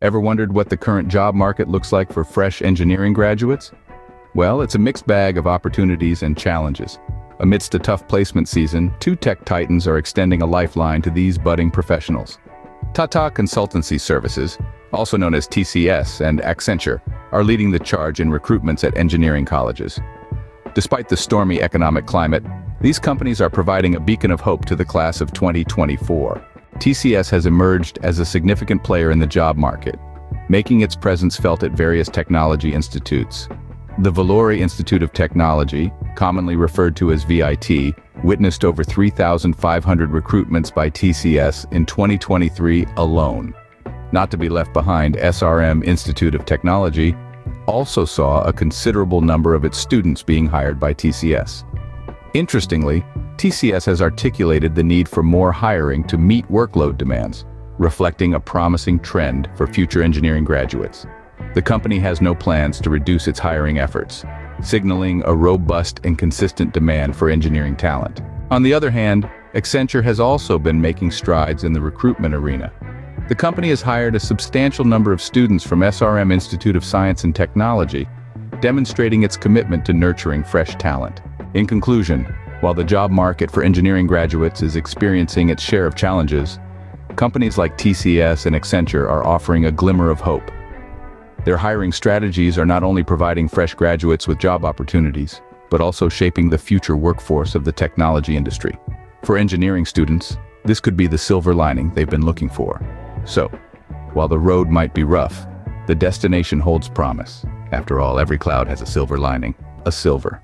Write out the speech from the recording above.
Ever wondered what the current job market looks like for fresh engineering graduates? Well, it's a mixed bag of opportunities and challenges. Amidst a tough placement season, two tech titans are extending a lifeline to these budding professionals. Tata Consultancy Services, also known as TCS, and Accenture, are leading the charge in recruitments at engineering colleges. Despite the stormy economic climate, these companies are providing a beacon of hope to the class of 2024. TCS has emerged as a significant player in the job market, making its presence felt at various technology institutes. The Vellore Institute of Technology, commonly referred to as VIT, witnessed over 3,500 recruitments by TCS in 2023 alone. Not to be left behind, SRM Institute of Technology also saw a considerable number of its students being hired by TCS. Interestingly, TCS has articulated the need for more hiring to meet workload demands, reflecting a promising trend for future engineering graduates. The company has no plans to reduce its hiring efforts, signaling a robust and consistent demand for engineering talent. On the other hand, Accenture has also been making strides in the recruitment arena. The company has hired a substantial number of students from SRM Institute of Science and Technology, demonstrating its commitment to nurturing fresh talent. In conclusion, while the job market for engineering graduates is experiencing its share of challenges, companies like TCS and Accenture are offering a glimmer of hope. Their hiring strategies are not only providing fresh graduates with job opportunities, but also shaping the future workforce of the technology industry. For engineering students, this could be the silver lining they've been looking for. So, while the road might be rough, the destination holds promise. After all, every cloud has a silver lining, a silver.